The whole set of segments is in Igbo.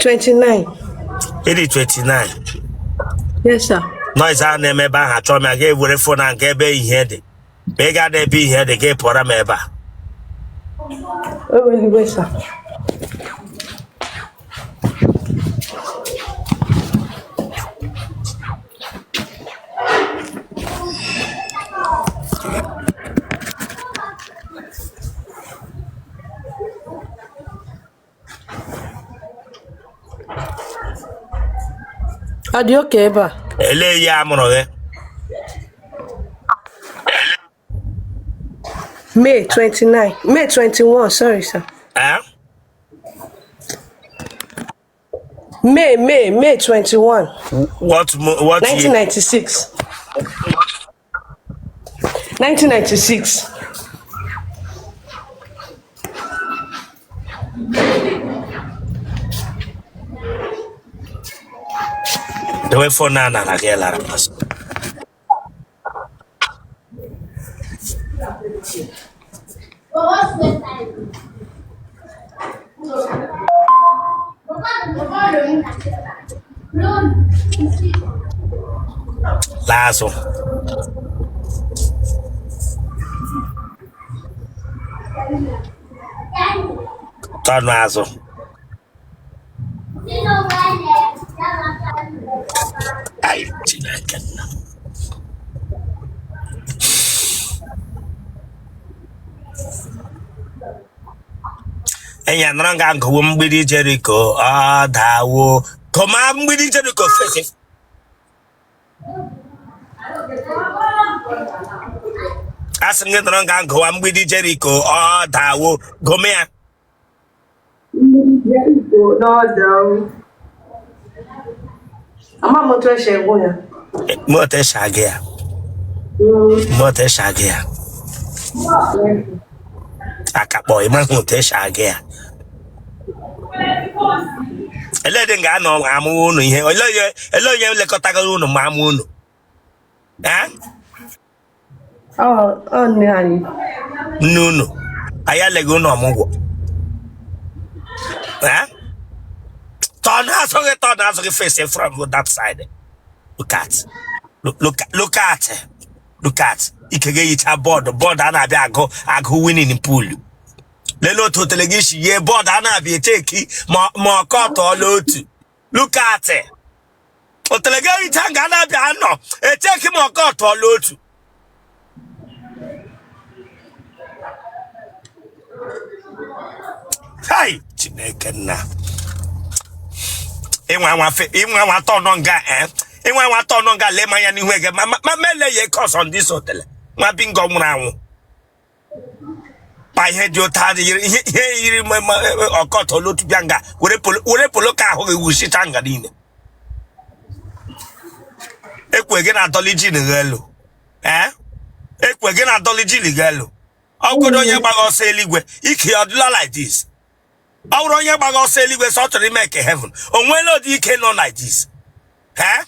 29. It is 29. Yes, sir. Noise I name ba achọ me ga ewere phone and ga ebe ihe dị. Be ga dey be here dey get pora me ba. Oh, really, wait, sir. Are you okay, ba? Ele ya amụrụ gị. May 29. May 21, sorry, sir. Eh? May 21. What 1996. 1996. The way for Nana la get la pass. Lazo. Tornazo. Ay, Nigerian. Enya nranga ngo mgbidi Jericho dawo koma mgbidi Jericho face asinge nranga ngo mgbidi Jericho dawo gomea Jericho no dawo ama moto shego ya moto shagea akapo ima moto shagea elede nga no amu unu ihe eloye lekọtaga unu ma amu unu eh ne anyị nunu aya lego no omugwo eh turn us face from that side. Look at ikege yicha board ana bia ago winning in pool lelo to telegishi ye board ana bia take ma koto lotu. Look at it. O telegari tanga ana bia no e take ma koto lotu. Hey, Chineke na. Inwa wa tono nga inwa wa tono nga le manya ni hwege ma mele ye cause on this hotel ma bingo mura anwu pa ihe di otade yiri okoto lotu bianga wore polo ka ho ewushi tanga dine ekwege na doliji ni gelo ekwege na doliji ni gelo ogodo ye gbago se eligwe ike odula like this. Our young bag say we sought to make heaven. On when not you cannot like this. Huh?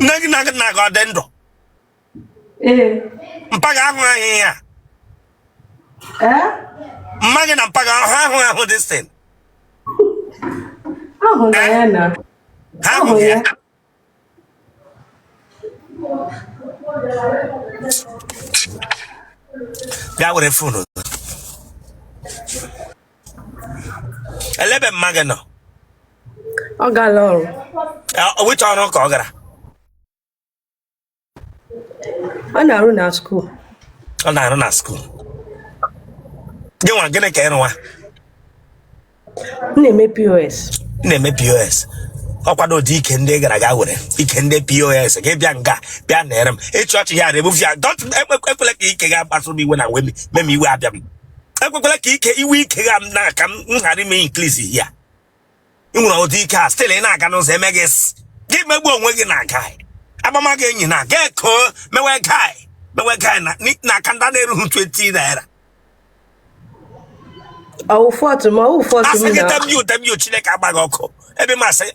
Naga dendo. Mpaga here. Magin and Paga this thing. Oh, Diana. How yeah. That would have phone. 11 magano. Oh, galore. Which are no cogara? On our school. On our school. You want to get a canoe? Name POS. Name POS. Okwado di kende gara wore ikende POS ke bianga bia nerem e church here remove ya don't ekwele ka ike ga paso bi we na we me iwe abiam ekwele ka ike iwe ike ga na kam nhari me increase here inwura odi ka still na aga no se meges gi megbu onwe gi na aka abama ga enyi na ga ko mewe kai na kanda na eru 20 naira. Oh, photo me na them you Chineke agbagoko ebe ma say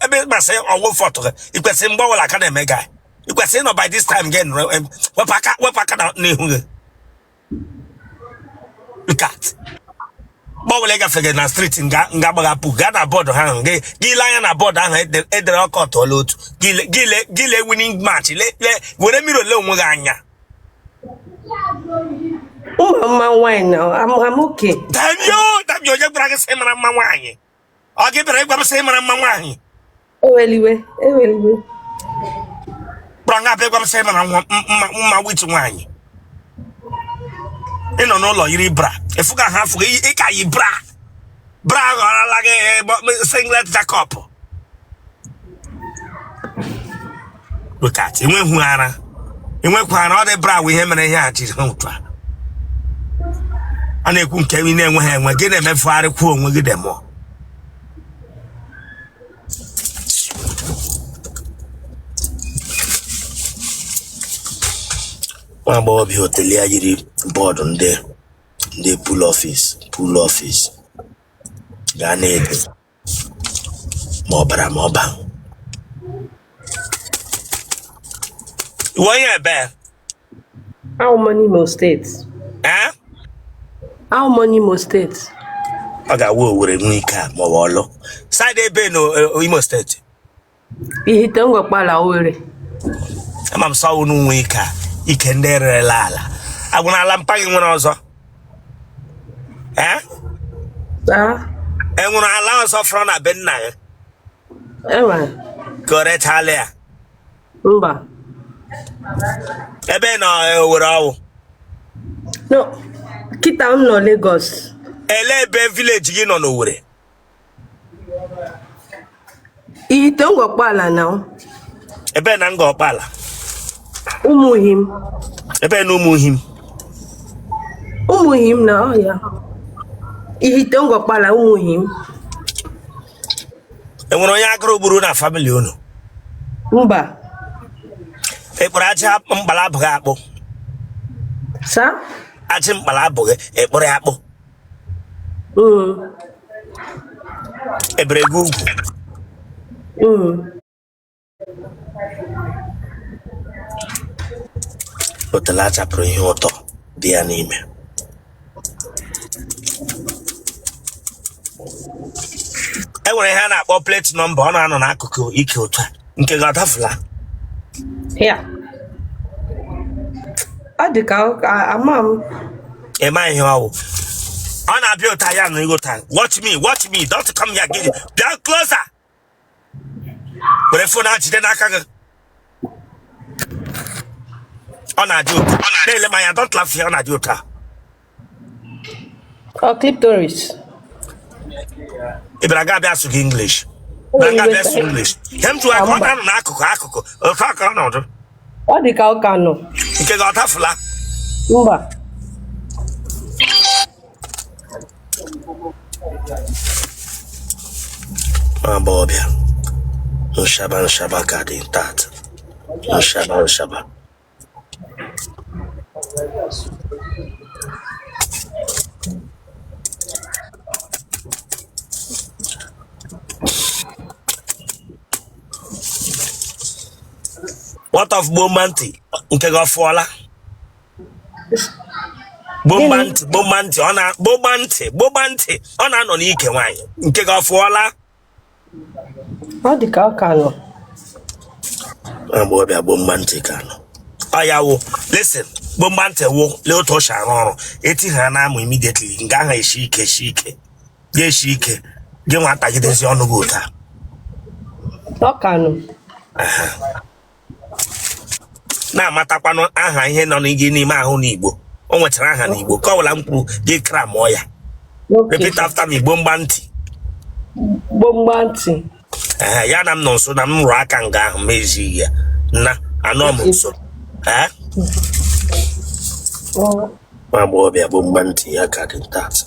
owo photo e kwese mgbo wala ka na mega e kwese no by this time again we paka na ihu. Look at Bawele gafege na street nga bagapu ga na board ha gile anya na board ahụ edere ọkọt ọla otu gile winning match le were miro le onwe gị anya Mama wine now. I'm okay. Damn onye gbara gị sị mara mma nwaanyị ọ gị bịara ịgwa m sị mara mma nwaanyị Eweliwe. kpọrọ nga bịa ịgwa m sị mara mma wit nwaanyị ị nọ n'ụlọ yiri bra efuga ha afụga ịka yi bra ghọrọla gị singlet Jacob lokat enweghị ara ọ dị bra wụ ihe mere ihe a jiri ha ụtụ a na-ekwu nke ị na-enweghị enwe gị na-emefugharị kwuo onwe gị demo Nwagbogho Otele ya yiri bọọdụ ndị pool office ga na-ede ma ọbara ma ọba onye ebe How many more states? How many more states? ọ ga-awa Owerri nwe ike a ma ọ bụ ọlụ side ebe n'Imo steeti Ihite ngwakpala Owerri. ama m sọ unu nwe ike a ike ndị ererela ala agwụnala mpa gị nwere ọzọ enwere ala ọzọ fọrọ na be nna ya ka o rechala ya Mba. ebe na Owerri ọwụ No, kita m nọ Lagos. ele ebe village gị nọ n'Owerri Ihite ngwakpala now. ebe na nga ọkpala Umuhim. ebe na Umuhim na ọhịa. Ihite ngwakpala Umuhim. enwere onye agụrụ gburu na family unu Mba. ekpọrọ aja mkpala abụghị akpụ Sa? aja mkpala abụghị ekpọrọ ya akpụ ebere gị ugwu Otele achapụrụ ihe ụtọ dị ya n'ime enwere ihe a na-akpọ plate nọmba ọ na-anọ n'akụkụ ike ụtọ nke gị ọdafụla Ya. Ọ dị ka ama m. Ema ihe ọwụ ọ na-abịa ụta ya na ịgụta watch me don't come here again bịa closer were fon a jide n'aka gị ọ na-adị ụta na-ele m anya don't laugh ya ọ na-adị ụta Clitoris. ị bịara ga abịa asụ gị English bịara ga abịa asụ English hem jụọ ka ọ na-anọ n'akụkụ ofe aka ọnọdụ Ọ dị ka ụka nọ. nke gị ọ dafụla Mba. Nwagbogho nshaba ka dị ntata nshaba what of Bombanti nke gị ọfụọla Bombanti ọ na-anọ n'ike nwaanyị nke gị ọfụọla Ọ dị ka ụka nọ. Nwagbogho Bombanti ka nọ ọ ya wụ listen Bombanti wụ lee otu ọ si arụ ọrụ eti ha na amụ immediately nga ahụ eshi ike gị nwatagidezi ọnụ gị ụta Ọ ka nọ. na-amatakwanụ aha ihe nọ gị n'ime ahụ n'Igbo o nwetara aha n'Igbo ka ọ bụla m kwuru gị kra mụọ ya repeat after me Bombanti ya na m nọ nso na m rụrụ aka nga ahụ ma ezighị ya na anọ m nso Nwagbogho Bombanti ya ka dị ntata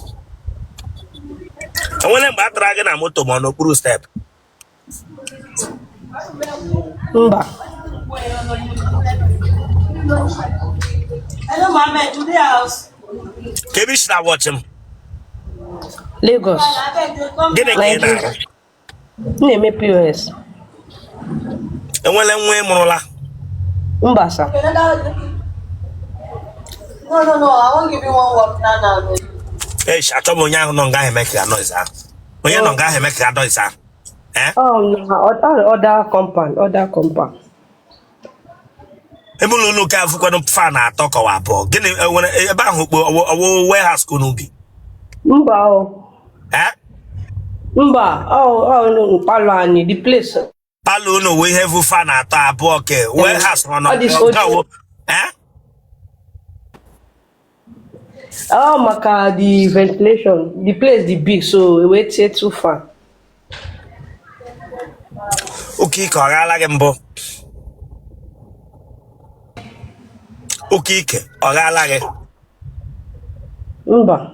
enwere mgbe a tara gị na moto ma ọ n'okpuru step Mba. Hello, Mama, to the house. Kebi should have watched him. Lagos. Gịnị ka ị na-arụ? Na-eme POS. Enwere nwa ịmụrụla? Mba sa. No, I won't give you one work now. Hey, achọ m onye ahụ nọ nga ahụ eme ka noise ahụ. Onye nọ nga ahụ eme ka noise ahụ. Other compound. Emulunu ka afụkwanụ fan atọ kọwa abụọ. Gịnị nwere ebe ahụ kpo ọwụ warehouse ko n'ubi? Mba o. Mba, palo anyị, the place. Palo no we have fan atọ abụọ ke warehouse nọ n'ọwụ. Maka the ventilation, the place the big, so we wait here too far. Okay, ka ọ gaala gị mbụ. Okike, ọ gaala gị. Mba.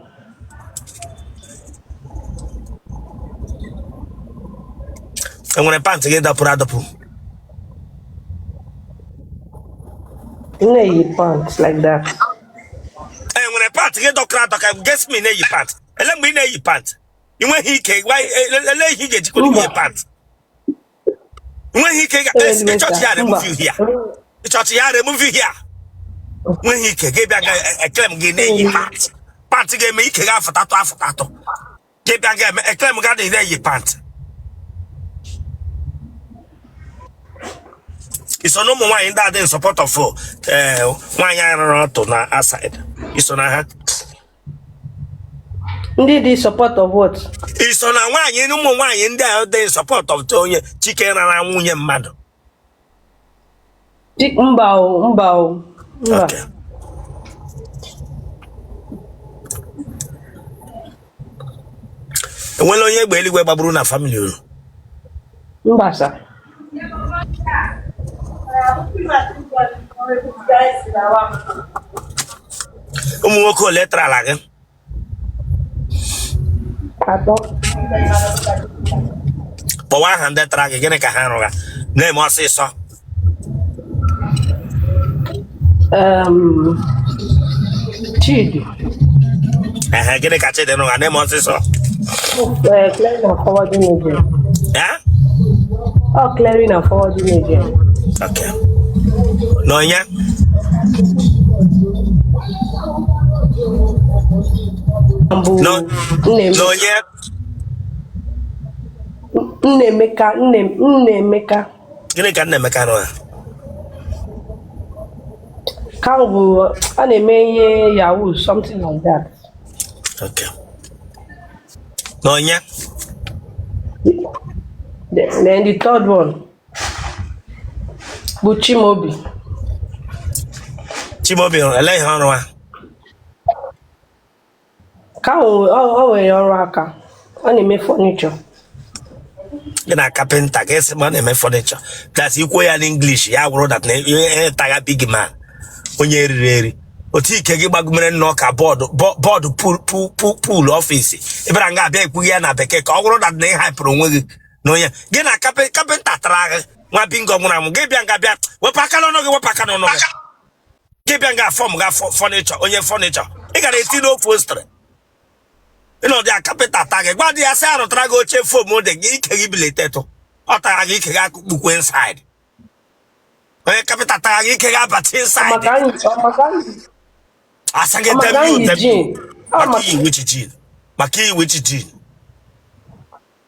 Enwere pant gị dapụrụ adapụ. You pants like that. Enwere pant gị dọkara adọka, guess me na-eyi pant. Ele mgbe ị na-eyi pant. Ị nweghị ike, ele ihe ị ga-ejikọ n'iyi pant. Nweghị ike ịchọchị ya remove you here. Ịchọchị ya remove you here. Nweghị ike gị bịa eklem gị na-eyi pant. Pant ga-eme ike gị afụtatụ. Gị bịa ga-eme eklem gị adịghị na-eyi pant. Iso na ụmụ nwaanyị ndị adị in support of nwaanyị arụrụ ọtụ na aside. Iso na ha. Ndị dị support of what? Iso na nwaanyị ụmụ nwaanyị ndị ahụ dị in support of onye chike rara nwunye mmadụ. Mba o. Okay. Enwere onye egbe eluigwe gbagburu na family unu? Mba sa. Ụmụ nwoke ole tara ala gị? Atọ. Kpọwa aha ndị tara gị, gịnị ka ha rụga? Na-eme ọsịsọ. Chidi. Gịnị ka Chidi rụga? Na-eme ọsịsọ. Clearing and forwarding agent. Clearing and forwarding agent. Okay. N'onye? N'onye? Nnemeka. Gịnị ka Nnemeka rụga? Ka bụ a na-eme ihe Yahoo, something like that. Okay. N'onye? Then the third one bụ Chimaobi. Chimaobi ele ihe ọrụ a? Ka o nwere ọrụ aka, ọ na-eme furniture. Gị na kapịnta ka esi ma ọ na-eme furniture. That's ikwu ya n'English ya wụrụ that na taga big man. Onye eriri eri. Otu ike gị gbagumere nnọọ ka bọọdụ pool ọfịs. Ịbara nga abịa ekwu ya na bekee ka ọ wụrụ that na ị haipụrụ onwe gị n'onye. Gị na kapịnta tara gị nwa bingo nwụrụ anwụ. Gị bịa nga bịa wepụ aka n'ọnụ gị. Gị bịa nga fọm ga furniture onye furniture. Ị gara eti n'ofu ostre. Ịnọdụ ya kapịnta taa gị gwa dị ya sị arụtara gị oche fom ode gị ike gị biletetụ. Ọ tara gị ike gị akpukwe inside. Onye kapịnta tara gị ike gị abata inside. Asa gị temi. Maka iyi wichi jin.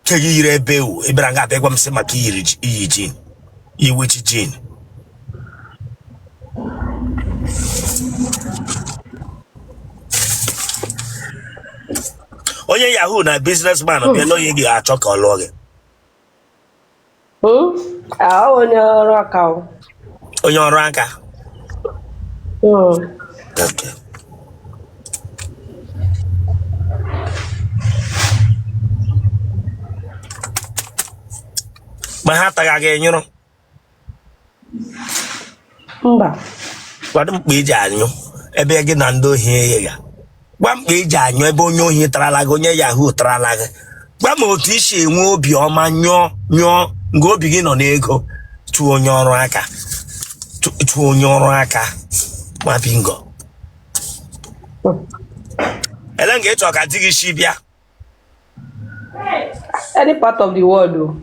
Ke gị yiri ebe ewu. Ịbịara nga abịa gwa m sị maka iyi jin. Iyi wichi jin. Onye Yahoo na businessman ọbịa onye gị achọ ka ọ lụọ gị. Onye ọrụ aka. Onye ọrụ aka? Okay. Ma ha taga gị nyụrụ? Mba. Kwado mkpa iji anyụ ebe gị na ndị ohi eghe ga. Gwa mkpa iji anyụ ebe onye ohi tarala gị, onye Yahoo tarala gị. Gwa m otu isi enwe obi ọma nyụọ nga obi gị nọ n'ego tụọ onye ọrụ aka. Tụọ onye ọrụ aka. Ma bingo. Ele nga ịchọ ka di gị shi bịa? Any part of the world though.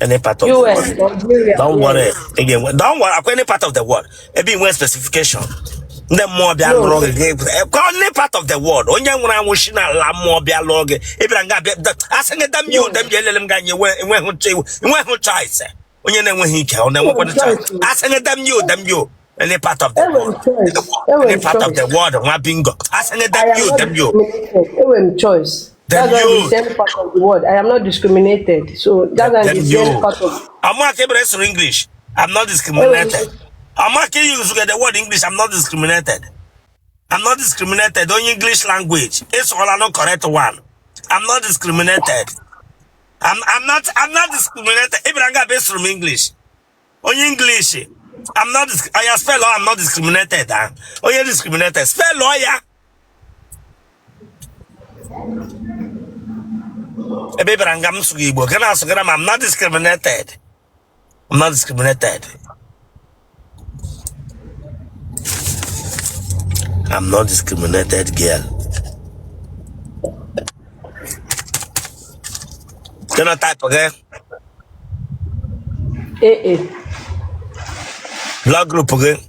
Any part of the world. Don't worry. Again, don't worry. Any part of the world. Maybe one specification. The more be log only part of the world. Only when I wish na la more be log. Ibranga be asking them you them yelem ganye when who choice. Only when he can then what choice. Asking them you any part of the world. Any part of the world one bingo. Asking them you choice. That's why we send part of the world. I am not discriminated. So that's why we send part of. I'm not able to English. I'm not discriminated. I'm not able to get the word English. I'm not discriminated. I'm not discriminated on English language. It's all not correct one. I'm not discriminated. I'm not discriminated. Even I got based from English. On English. I spell law, I'm not discriminated. Oh, you're discriminated. Spell lawyer. I'm not discriminated. I'm not discriminated. I'm not discriminated, girl. Can I type again? Blood group again?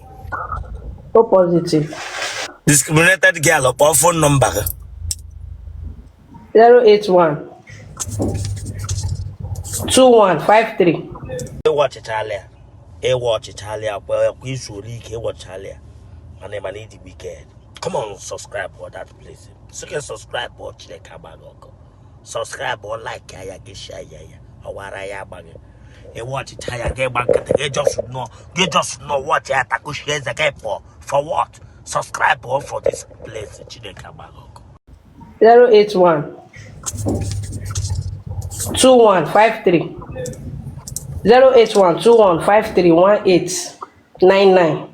O positive. Discriminated girl or phone number? 081 2153. Watch Italia. Watch Italia. Well, we should watch Italia. My name is the Wicked. Come on, subscribe for that place. So you can subscribe or check out. Subscribe or like get share or what I am. And watch it get back. You just know what you have to share the game for what? Subscribe or for this place. 081 2153. 081 2153 1899.